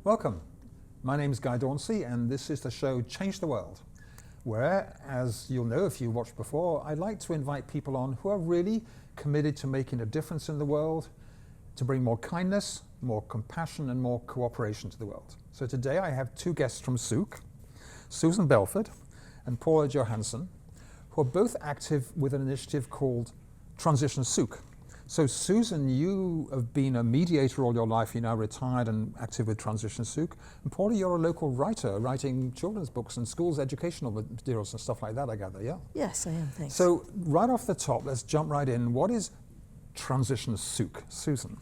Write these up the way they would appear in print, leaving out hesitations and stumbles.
Welcome. My name is Dauncey, and this is the show Change the World, where, as you'll know if you watched before, I like to invite people on who are really committed to making a difference in the world, to bring more kindness, more compassion, and more cooperation to the world. So today I have two guests from Sooke, Susan Belford and Paula Johanson, who are both active with an initiative called Transition Sooke. So Susan, you have been a mediator all your life. You're now retired and active with Transition Sooke. And Paula, you're a local writer, writing children's books and schools educational materials and stuff like that, I gather, yeah? Yes, I am, thanks. So right off the top, let's jump right in. What is Transition Sooke? Susan?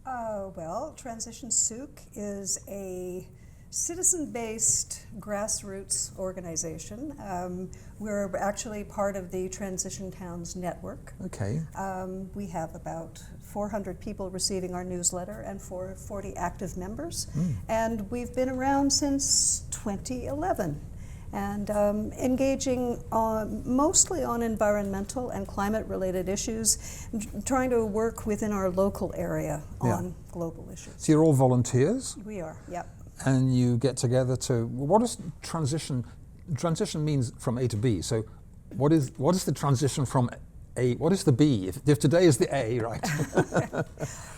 Well, Transition Sooke is a citizen-based grassroots organization. We're actually part of the Transition Towns Network. Okay. We have about 400 people receiving our newsletter and 40 active members. And we've been around since 2011 and engaging mostly on environmental and climate-related issues, trying to work within our local area on global issues. So you're all volunteers? We are, yep. And you get together to, what is transition? Transition means from A to B. So what is the transition from A, what is the B? If today is the A, right?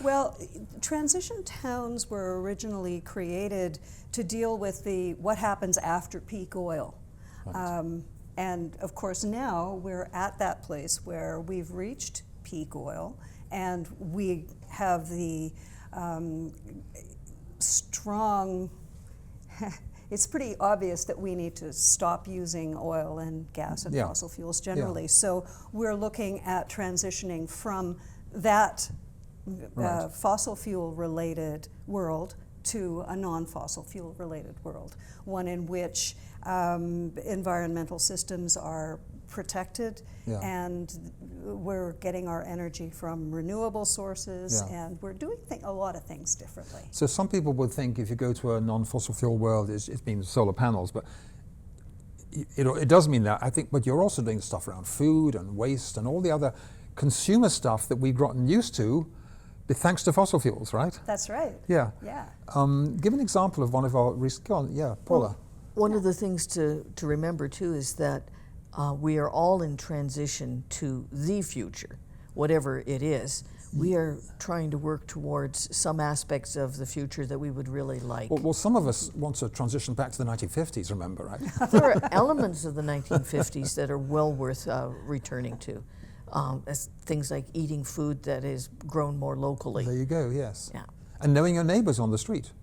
Well, transition towns were originally created to deal with what happens after peak oil. Right. And of course now we're at that place where we've reached peak oil and we have the strong, it's pretty obvious that we need to stop using oil and gas and fossil fuels generally. So we're looking at transitioning from that fossil fuel related world to a non-fossil fuel related world, one in which environmental systems are protected and we're getting our energy from renewable sources and we're doing a lot of things differently. So some people would think if you go to a non-fossil fuel world, it's means solar panels, but it does mean that, I think, but you're also doing stuff around food and waste and all the other consumer stuff that we've gotten used to thanks to fossil fuels, right? That's right. Yeah. Yeah. Give an example of one of our recent, go on, Paula. Well, one of the things to remember too is that we are all in transition to the future, whatever it is. We are trying to work towards some aspects of the future that we would really like. Well, some of us want to transition back to the 1950s, remember, right? There are elements of the 1950s that are well worth returning to. As things like eating food that is grown more locally. There you go, yes. Yeah. And knowing your neighbors on the street.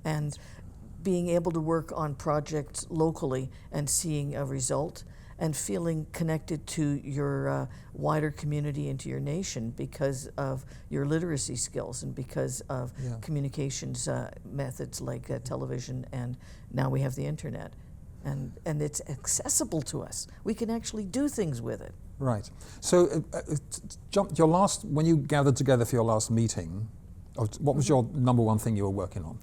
And being able to work on projects locally and seeing a result and feeling connected to your wider community and to your nation because of your literacy skills and because of communications methods like television, and now we have the internet. And it's accessible to us. We can actually do things with it. Right. So when you gathered together for your last meeting, what was your number one thing you were working on?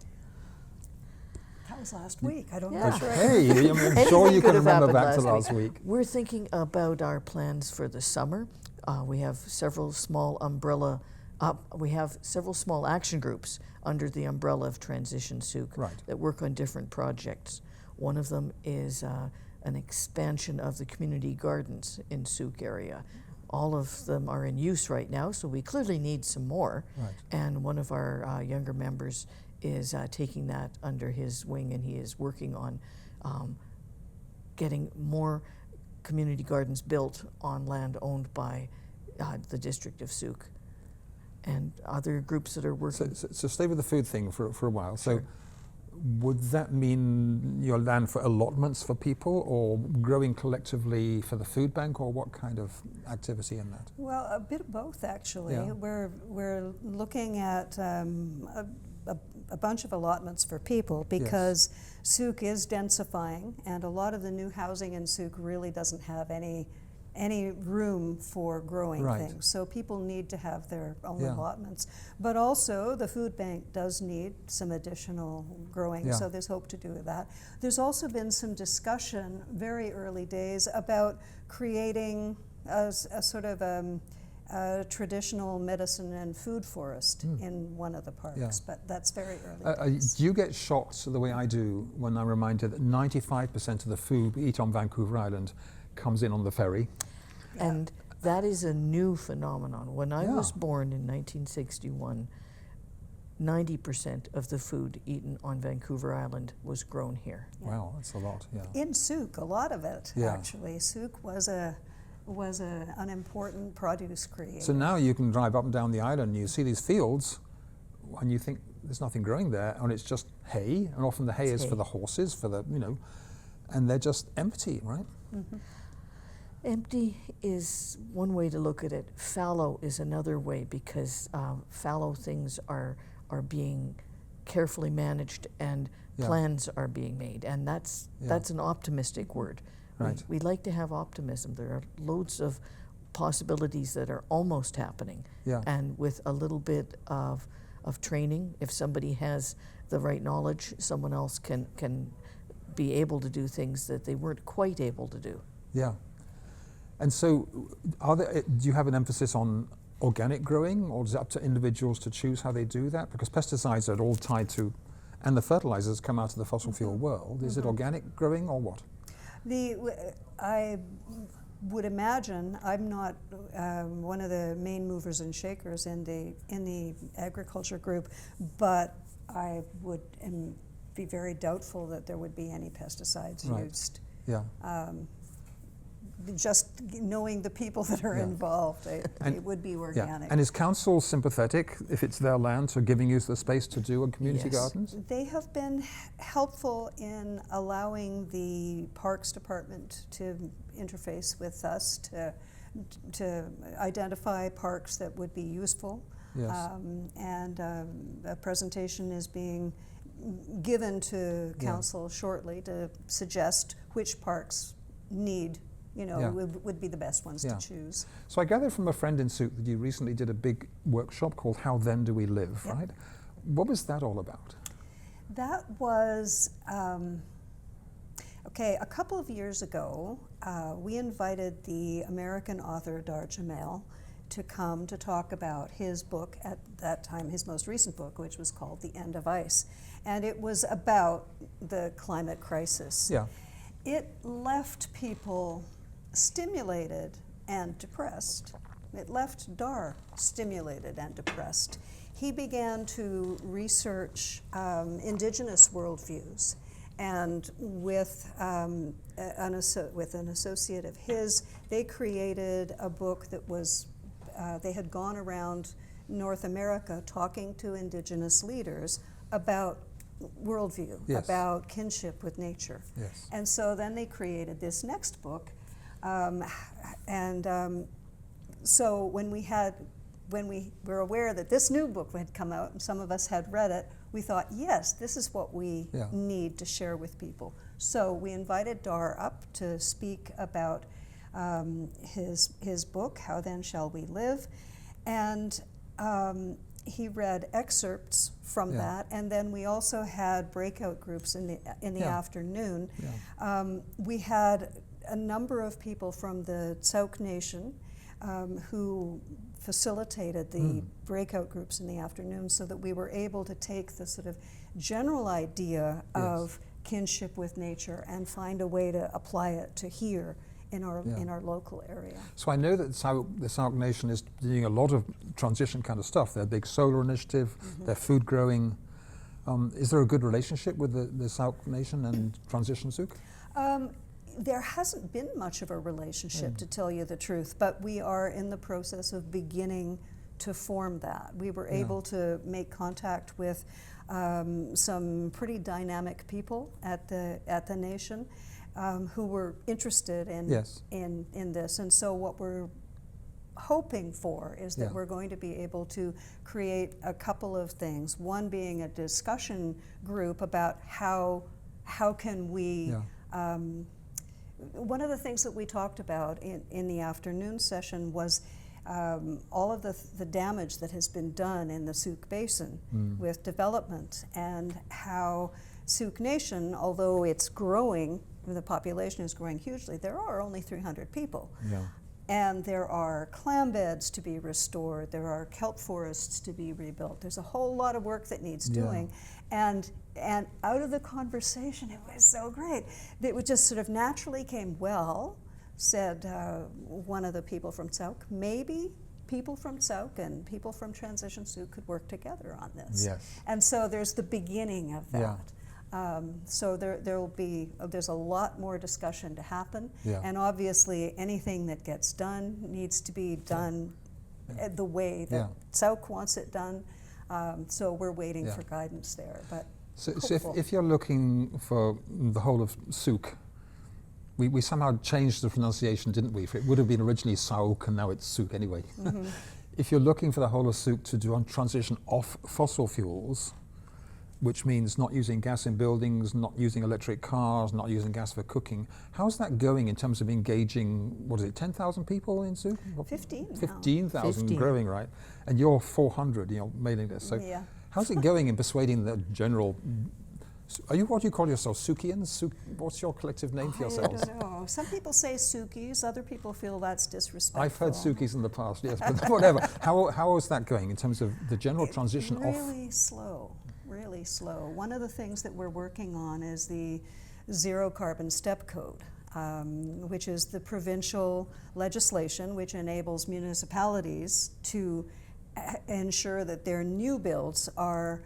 That was last week. I don't know. Hey, I'm sure you can remember back to last week. We're thinking about our plans for the summer. We have several small small action groups under the umbrella of Transition Sooke that work on different projects. One of them is an expansion of the community gardens in Sooke area. All of them are in use right now, so we clearly need some more. Right. And one of our younger members is taking that under his wing, and he is working on getting more community gardens built on land owned by the district of Sooke. And other groups that are working. So stay with the food thing for a while. Sure. So would that mean your land for allotments for people, or growing collectively for the food bank, or what kind of activity in that? Well, a bit of both, actually. Yeah. We're looking at a bunch of allotments for people because Sooke is densifying, and a lot of the new housing in Sooke really doesn't have any room for growing things. So people need to have their own allotments. But also the food bank does need some additional growing, so there's hope to do that. There's also been some discussion, very early days, about creating a sort of a traditional medicine and food forest in one of the parks, but that's very early. Do you get shocked the way I do when I'm reminded that 95% of the food we eat on Vancouver Island comes in on the ferry? And that is a new phenomenon. When I was born in 1961, 90% of the food eaten on Vancouver Island was grown here. Wow, that's a lot, In Sooke, a lot of it, actually. Sooke was an important produce creator. So now you can drive up and down the island and you see these fields and you think there's nothing growing there, and it's just hay, and often the hay is for the horses, for the, and they're just empty, right? Empty is one way to look at it. Fallow is another way, because fallow things are being carefully managed, and plans are being made, and that's an optimistic word. Right. We like to have optimism. There are loads of possibilities that are almost happening, and with a little bit of training, if somebody has the right knowledge, someone else can be able to do things that they weren't quite able to do. Yeah. And so, do you have an emphasis on organic growing, or is it up to individuals to choose how they do that? Because pesticides are all tied to, and the fertilizers come out of the fossil fuel world. Is it organic growing or what? I would imagine, I'm not one of the main movers and shakers in the agriculture group, but I would be very doubtful that there would be any pesticides used. Yeah. Just knowing the people that are involved, it would be organic. Yeah. And is council sympathetic, if it's their land, to giving you the space to do a community gardens? They have been helpful in allowing the Parks Department to interface with us to identify parks that would be useful. Yes. And a presentation is being given to council shortly to suggest which parks need would be the best ones to choose. So I gathered from a friend in Sooke that you recently did a big workshop called How Then Do We Live, right? What was that all about? That was, a couple of years ago, we invited the American author Dar Jamel to come to talk about his book, at that time his most recent book, which was called The End of Ice. And it was about the climate crisis. Yeah. It left people stimulated and depressed. It left Dar stimulated and depressed. He began to research indigenous worldviews, and with an associate of his, they created a book that was, they had gone around North America talking to indigenous leaders about worldview, about kinship with nature. Yes. And so then they created this next book. So when we were aware that this new book had come out and some of us had read it, we thought, yes, this is what we need to share with people. So we invited Dar up to speak about his book, How Then Shall We Live? And he read excerpts from that, and then we also had breakout groups in the afternoon. We had a number of people from the Sooke Nation who facilitated the breakout groups in the afternoon, so that we were able to take the sort of general idea of kinship with nature and find a way to apply it to here in our local area. So I know that the Sooke Nation is doing a lot of transition kind of stuff. Their big solar initiative, their food growing. Is there a good relationship with the Sooke Nation and Transition Sooke? There hasn't been much of a relationship, to tell you the truth, but we are in the process of beginning to form that. We were able to make contact with some pretty dynamic people at the Nation who were interested in this. And so what we're hoping for is that we're going to be able to create a couple of things. One being a discussion group about how can we one of the things that we talked about in the afternoon session was all of the damage that has been done in the Sooke Basin with development, and how Sooke Nation, although it's growing, the population is growing hugely, there are only 300 people. And there are clam beds to be restored. There are kelp forests to be rebuilt. There's a whole lot of work that needs doing. And out of the conversation, it was so great. It just sort of naturally came, well, said one of the people from Sooke, maybe people from Sooke and people from Transition Sooke could work together on this. Yes. And so there's the beginning of that. So there's a lot more discussion to happen, and obviously anything that gets done needs to be done the way that Sooke wants it done. So we're waiting for guidance there. But so if you're looking for the whole of Sooke, we somehow changed the pronunciation, didn't we? It would have been originally Sooke, and now it's Sooke anyway. If you're looking for the whole of Sooke to do a transition off fossil fuels, which means not using gas in buildings, not using electric cars, not using gas for cooking. How's that going in terms of engaging, 10,000 people in Sooke? 15,000 growing, right? And you're 400, mailing this. So how's it going in persuading the general, what do you call yourself, Sookeans? What's your collective name for yourselves? I don't know. Some people say Sookies, other people feel that's disrespectful. I've heard Sookies in the past, yes, but whatever. How is that going in terms of the general transition off? Really slow. One of the things that we're working on is the Zero Carbon Step Code, which is the provincial legislation which enables municipalities to ensure that their new builds are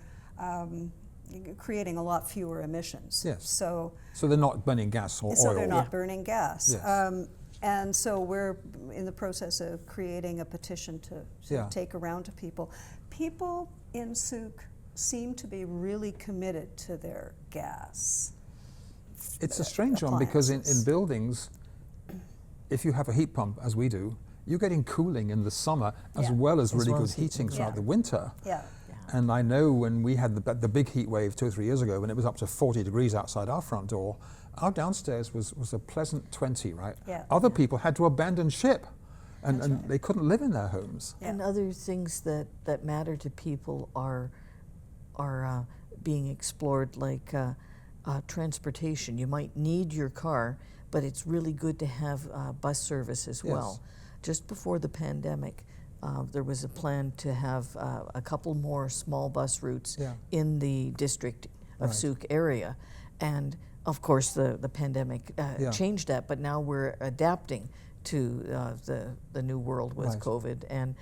creating a lot fewer emissions. Yes. So they're not burning gas or oil. So they're not burning gas. Yes. And so we're in the process of creating a petition to take around to people. People in Sooke seem to be really committed to their gas. It's a strange one because in buildings, if you have a heat pump, as we do, you're getting cooling in the summer as well as really good heating throughout the winter. And I know when we had the big heat wave 2 or 3 years ago, when it was up to 40 degrees outside our front door, our downstairs was a pleasant 20, right? Other people had to abandon ship. And they couldn't live in their homes. And other things that matter to people are being explored, like transportation. You might need your car, but it's really good to have bus service as well. Just before the pandemic, there was a plan to have a couple more small bus routes in the district of Sooke area. And of course the pandemic changed that, but now we're adapting to the new world with COVID. And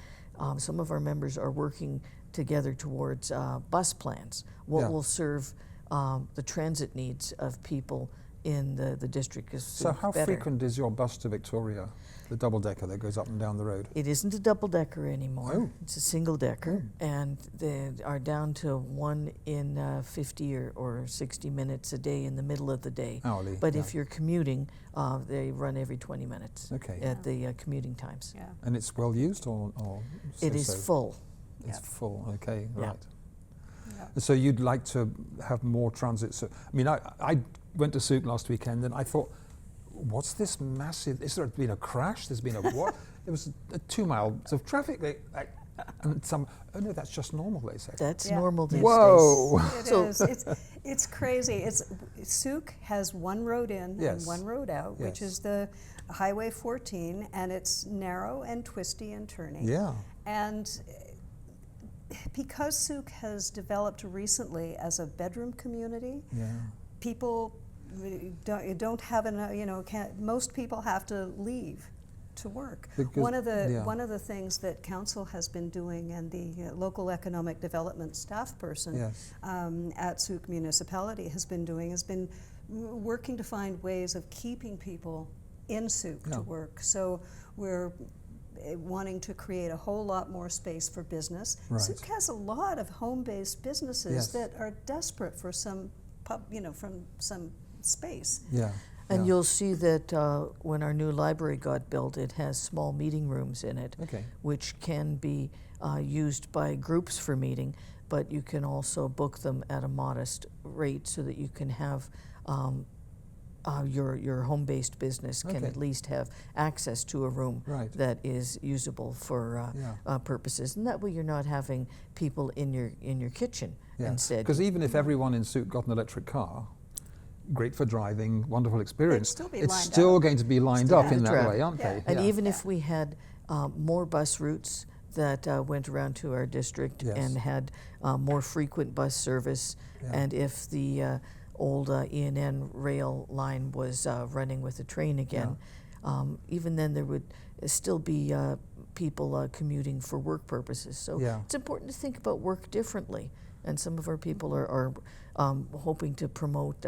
some of our members are working together towards bus plans. What will serve the transit needs of people in the district of Sooke So how frequent is your bus to Victoria, the double-decker that goes up and down the road? It isn't a double-decker anymore. It's a single-decker, and they are down to one in 50 or 60 minutes a day in the middle of the day. Hourly. But if you're commuting, they run every 20 minutes at the commuting times. And it's well used or it is full. It's full, okay, right. So you'd like to have more transit. So, I mean, I went to Sooke last weekend and I thought, what's this massive, has there been a crash? There's been a what? There was 2 miles of traffic. And some, oh no, that's just normal, they say. That's normal these Whoa. days. It is. It's crazy. Sooke has one road in and one road out, which is the Highway 14, and it's narrow and twisty and turning. And because Sooke has developed recently as a bedroom community, people don't have enough, most people have to leave to work. Because one of the things that council has been doing, and the local economic development staff person at Sooke municipality has been working to find ways of keeping people in Sooke to work. So we're wanting to create a whole lot more space for business. Sooke has a lot of home-based businesses that are desperate for some from some space. And you'll see that when our new library got built, it has small meeting rooms in it, which can be used by groups for meeting, but you can also book them at a modest rate so that you can have your home-based business can at least have access to a room that is usable for purposes, and that way you're not having people in your kitchen instead. Because even if everyone in Sooke got an electric car, great for driving, wonderful experience. still be it's lined still up. going to be lined Still up have in that traffic. way, aren't Yeah. they? And Yeah. even if we had more bus routes that went around to our district Yes. and had more frequent bus service, Yeah. and if the old E&N rail line was running with a train again, even then there would still be people commuting for work purposes. So Yeah. it's important to think about work differently. And some of our people are hoping to promote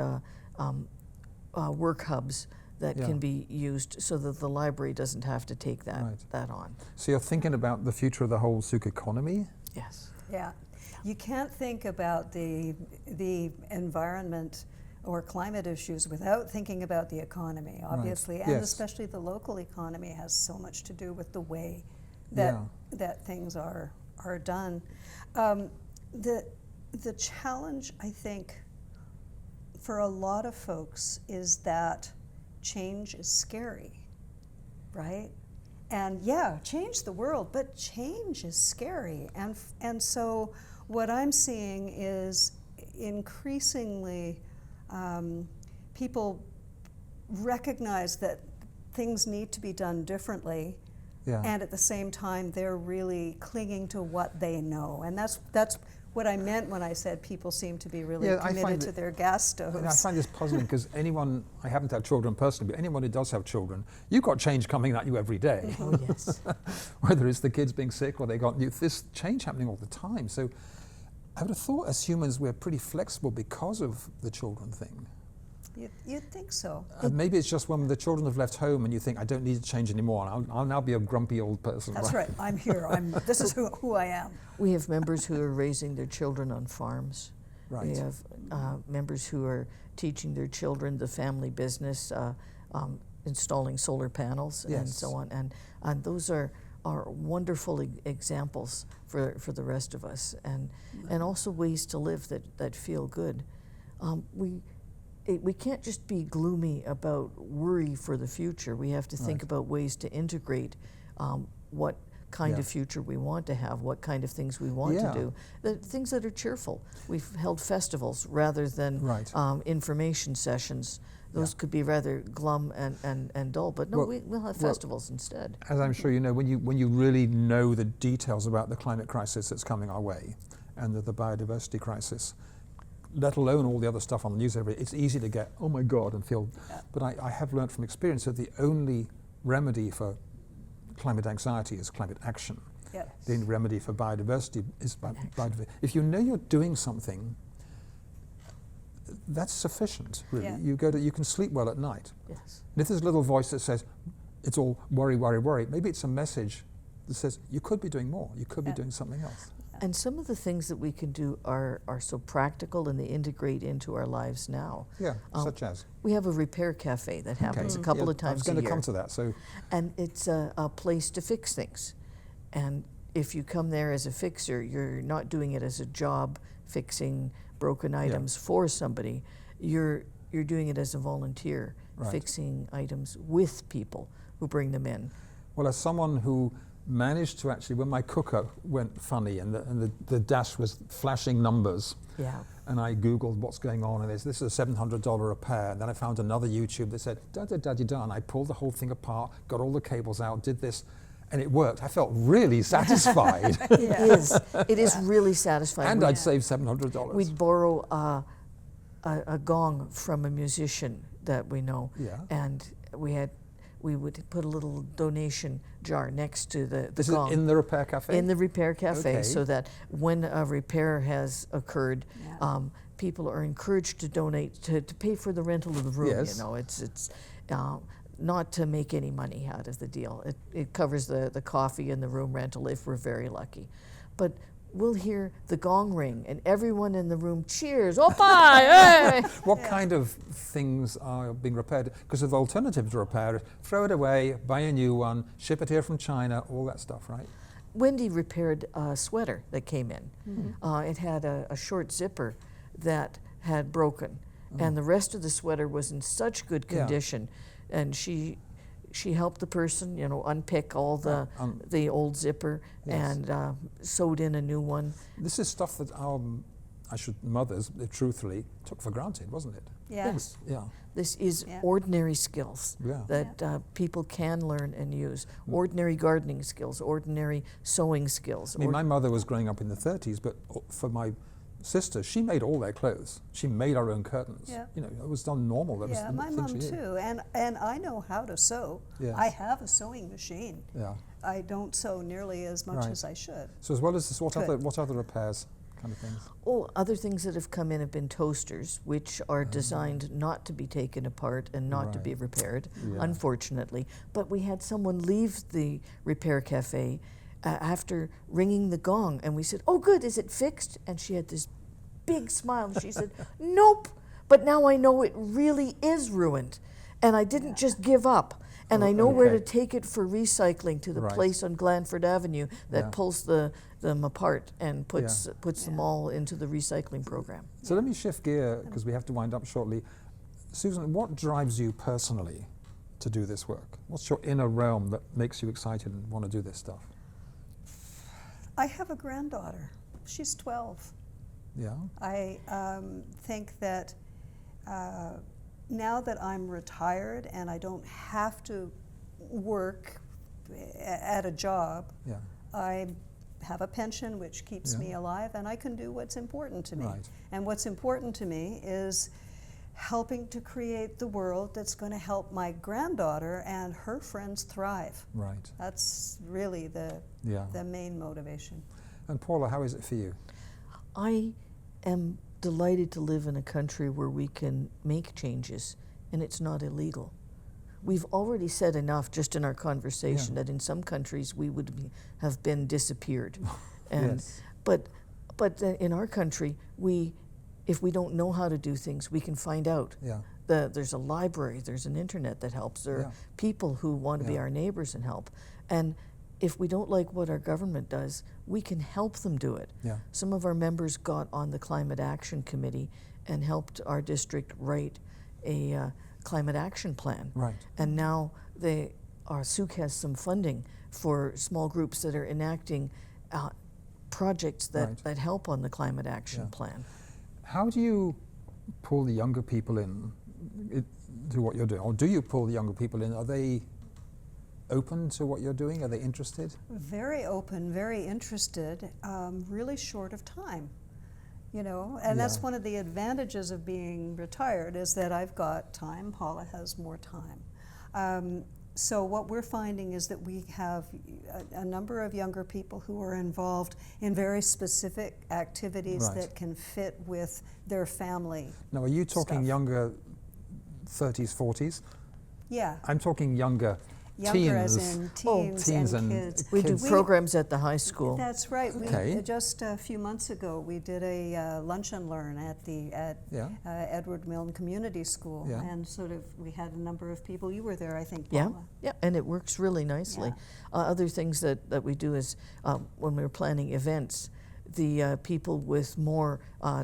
work hubs that Yeah. can be used so that the library doesn't have to take that on. So you're thinking about the future of the whole Sooke economy? Yes. Yeah, you can't think about the environment or climate issues without thinking about the economy, obviously, and Yes. especially the local economy has so much to do with the way that that things are done. The challenge, I think, for a lot of folks is that change is scary, right? And yeah, change the world, but change is scary. And so what I'm seeing is increasingly people recognize that things need to be done differently, and at the same time they're really clinging to what they know. And that's what I meant when I said people seem to be really committed to their gas stoves. I find this puzzling because anyone, I haven't had children personally, but anyone who does have children, you've got change coming at you every day. Oh, yes. Whether it's the kids being sick or they got this change happening all the time. So I would have thought as humans we're pretty flexible because of the children thing. You'd think so. Maybe it's just when the children have left home and you think, I don't need to change anymore, and I'll now be a grumpy old person. That's right. I'm here. This is who I am. We have members who are raising their children on farms. Right. We have members who are teaching their children the family business, installing solar panels and so on. And those are wonderful examples for the rest of us, and also ways to live that feel good. We can't just be gloomy about worry for the future. We have to think about ways to integrate what kind of future we want to have, what kind of things we want to do, the things that are cheerful. We've held festivals rather than information sessions. Those could be rather glum and dull, but no, we'll have festivals instead. As I'm sure you know, when you really know the details about the climate crisis that's coming our way and the biodiversity crisis, let alone all the other stuff on the news, it's easy to get, oh my God, and feel, but I have learned from experience that the only remedy for climate anxiety is climate action. Yes. The only remedy for biodiversity is biodiversity. If you know you're doing something, that's sufficient, really. Yeah. You can sleep well at night. Yes. And if there's a little voice that says, it's all worry, worry, worry, maybe it's a message that says, you could be doing more, you could be doing something else. And some of the things that we can do are so practical and they integrate into our lives now. Yeah, such as? We have a repair cafe that happens a couple of times a year. I was going to come to that. So, and it's a place to fix things. And if you come there as a fixer, you're not doing it as a job fixing broken items for somebody. You're doing it as a volunteer, fixing items with people who bring them in. Well, as someone who managed to actually, when my cooker went funny and the dash was flashing numbers, and I Googled what's going on, and this is a $700 repair, and then I found another YouTube that said, da-da-da-da-da, and I pulled the whole thing apart, got all the cables out, did this, and it worked. I felt really satisfied. It is really satisfying. And I'd save $700. We'd borrow a gong from a musician that we know, and we would put a little donation jar next to the this gong. Is in the repair cafe? In the repair cafe, so that when a repair has occurred, people are encouraged to donate to pay for the rental of the room. Yes. You know, it's not to make any money out of the deal. It covers the coffee and the room rental if we're very lucky. But we'll hear the gong ring and everyone in the room cheers, Oppa! Hey! What kind of things are being repaired? Because the alternative to repair is throw it away, buy a new one, ship it here from China, all that stuff, right? Wendy repaired a sweater that came in. It had a short zipper that had broken, and the rest of the sweater was in such good condition, and she helped the person, you know, unpick all the old zipper and sewed in a new one. This is stuff that our mothers, truthfully, took for granted, wasn't it? Yes. Yeah. This is Yeah. ordinary skills Yeah. that people can learn and use. Ordinary gardening skills, ordinary sewing skills. I mean, my mother was growing up in the 30s, but for my sister, she made all their clothes. She made her own curtains. Yeah. You know, it was done normal. That Yeah, was my the thing mom she did. too, and I know how to sew. Yes. I have a sewing machine. Yeah. I don't sew nearly as much Right. as I should. So as well as this, what Good. other repairs kind of things? Oh, other things that have come in have been toasters, which are designed not to be taken apart and not to be Right. repaired, Yeah. unfortunately. But we had someone leave the repair cafe after ringing the gong, and we said, "Oh, good, is it fixed?" And she had this big smile, and she said, "Nope, but now I know it really is ruined, and I didn't just give up. And I know where to Okay. take it for recycling to the Right. place on Glanford Avenue that Yeah. pulls them apart and puts them all into the recycling program." So let me shift gear, because we have to wind up shortly. Susan, what drives you personally to do this work? What's your inner realm that makes you excited and want to do this stuff? I have a granddaughter. She's 12. Yeah? I think that now that I'm retired and I don't have to work at a job, Yeah. I have a pension which keeps Yeah. me alive, and I can do what's important to me. Right. And what's important to me is helping to create the world that's going to help my granddaughter and her friends thrive. Right. That's really the Yeah. main motivation. And Paula, how is it for you? I am delighted to live in a country where we can make changes and it's not illegal. We've already said enough just in our conversation that in some countries we would have been disappeared. And Yes. but in our country, if we don't know how to do things, we can find out. Yeah. There's a library, there's an internet that helps. There are Yeah. people who want to be Yeah. our neighbors and help. And if we don't like what our government does, we can help them do it. Yeah. Some of our members got on the Climate Action Committee and helped our district write a climate action plan. Right. And now our Sooke has some funding for small groups that are enacting projects Right. that help on the climate action Yeah. plan. How do you pull the younger people to what you're doing? Or do you pull the younger people in? Are they open to what you're doing? Are they interested? Very open, very interested, really short of time. You know, and that's Yeah. one of the advantages of being retired is that I've got time. Paula has more time. So what we're finding is that we have a number of younger people who are involved in very specific activities Right. that can fit with their family. Now, are you talking Stuff. younger 30s, 40s? Yeah, I'm talking younger younger teens. as in Oh, teens, and kids. We do Kids. programs at the high school. That's right. Okay. We just a few months ago we did a lunch and learn at Yeah. Edward Milne Community School, Yeah. and sort of we had a number of people. You were there, I think, Yeah, Paula. yeah, and it works really nicely. Yeah. Other things that we do is when we're planning events, the people with more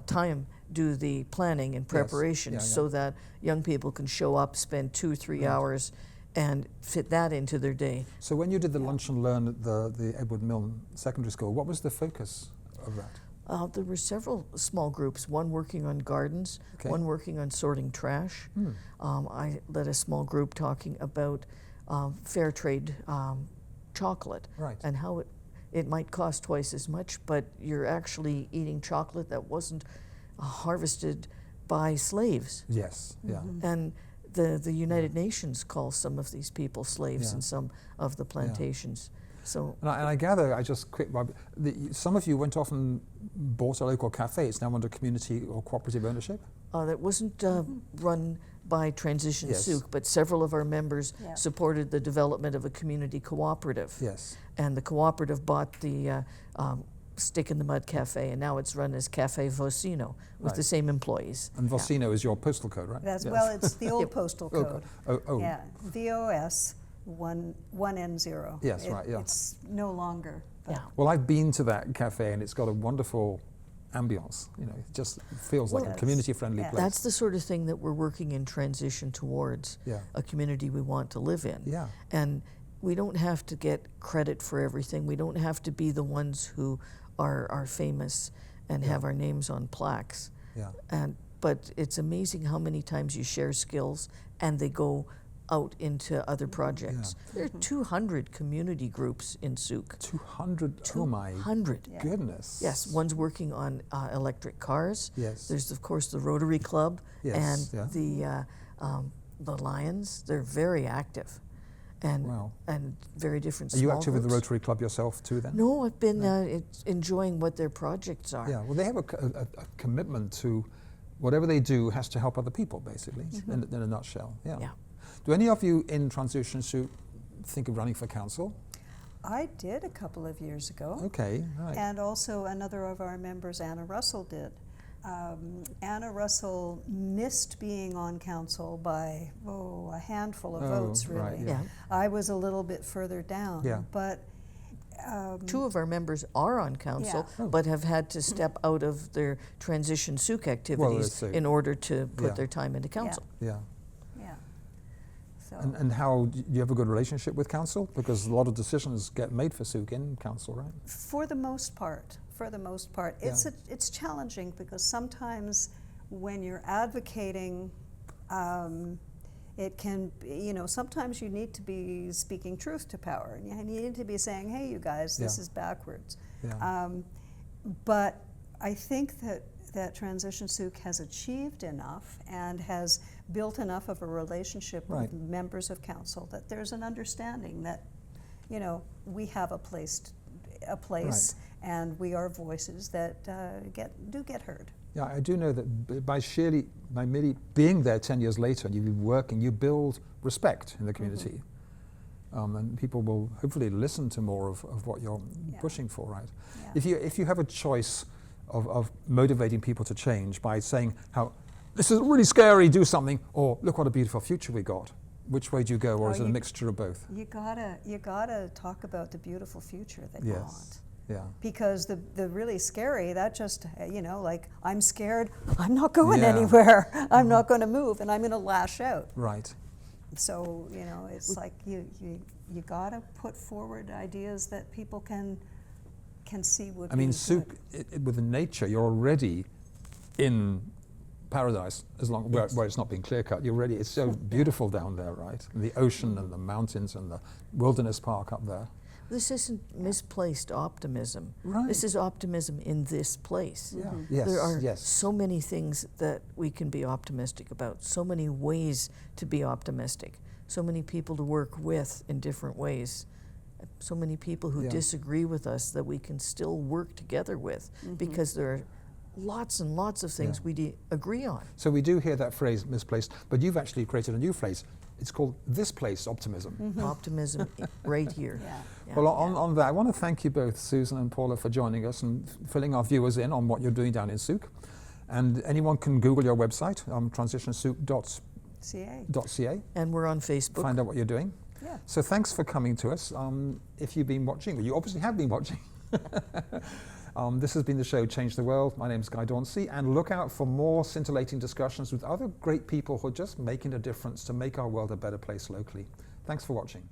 time do the planning and preparation Yeah, yeah. so that young people can show up, spend 2 or 3 Right. hours, and fit that into their day. So when you did the lunch and learn at the Edward Milne Secondary School, what was the focus of that? There were several small groups, one working on gardens, Okay. one working on sorting trash. I led a small group talking about fair trade chocolate Right. and how it might cost twice as much, but you're actually eating chocolate that wasn't harvested by slaves. Yes. Yeah. And the United Nations calls some of these people slaves Yeah. in some of the plantations. So And I gather, some of you went off and bought a local cafe. It's now under community or cooperative ownership? that wasn't run by Transition Yes. Sooke, but several of our members Yeah. supported the development of a community cooperative. Yes. And the cooperative bought the Stick in the Mud Cafe, and now it's run as Cafe Vocino with the Right. same employees. And Vocino is your postal code, right? That's Yes. well, it's the old postal Oh, code. oh. Yeah, VOS 1N0. Yes, right, yeah. It's no longer. but- Yeah. Well, I've been to that cafe and it's got a wonderful ambience. You know, it just feels like Well, a community-friendly yes. place. That's the sort of thing that we're working in transition towards, Yeah. a community we want to live in. Yeah. And we don't have to get credit for everything. We don't have to be the ones who are famous. and have our names on plaques. Yeah. But it's amazing how many times you share skills and they go out into other projects. There are 200 community groups in Sooke. 200? Oh my 200. goodness. Yes, one's working on electric cars. Yes. There's, of course, the Rotary Club Yes, and yeah. the Lions. They're very active and Wow. and very different Are you small active with the groups. Rotary Club yourself too then? No, I've been enjoying what their projects are. Yeah, well they have a commitment to whatever they do has to help other people basically, in a nutshell. Yeah. Yeah. Do any of you in Transition Sooke think of running for council? I did a couple of years ago. Okay, right. And also another of our members, Anna Russell, did. Anna Russell missed being on council by, a handful of votes, really. Right, Yeah. I was a little bit further down. Yeah. But Two of our members are on council, Yeah. but have had to step out of their Transition Sooke activities so- in order to put Yeah. their time into council. Yeah. yeah. So And how, do you have a good relationship with council? Because a lot of decisions get made for Sooke in council, right? for the most part, it's challenging because sometimes when you're advocating, it can be, sometimes you need to be speaking truth to power. And you need to be saying, hey, you guys, this Yeah. is backwards. Yeah. But I think that Transition Sooke has achieved enough and has built enough of a relationship Right. with members of council that there's an understanding that, we have a place, Right. and we are voices that do get heard. Yeah, I do know that by merely being there 10 years later and you've been working, you build respect in the community. And people will hopefully listen to more of what you're pushing for, right? Yeah. If you have a choice of motivating people to change by saying how this is really scary, do something, or look what a beautiful future we got, which way do you go, or is it a mixture of both? You gotta talk about the beautiful future that you want. Yes. Yeah. Because the really scary, that just, like, I'm scared, I'm not going Yeah. anywhere, I'm not going to move, and I'm going to lash out. Right. So, it's like you gotta put forward ideas that people can see would I mean, be Sooke, with the nature, you're already in paradise, where it's not been clear cut. You're already, it's so beautiful down there, right? And the ocean and the mountains and the wilderness park up there. This isn't misplaced optimism. Right. This is optimism in this place. Yeah. Yes. There are yes. so many things that we can be optimistic about, so many ways to be optimistic, so many people to work with in different ways, so many people who Yeah. disagree with us that we can still work together with because there are lots and lots of things we agree on. So we do hear that phrase misplaced, but you've actually created a new phrase. It's called this place optimism. Optimism right here. Yeah. Yeah. Well, on that, I want to thank you both, Susan and Paula, for joining us and filling our viewers in on what you're doing down in Sooke. And anyone can Google your website, transitionsooke.ca. And we're on Facebook. Find out what you're doing. Yeah. So thanks for coming to us. If you've been watching, well, you obviously have been watching. This has been the show Change the World. My name's Guy Dauncey, and look out for more scintillating discussions with other great people who are just making a difference to make our world a better place locally. Thanks for watching.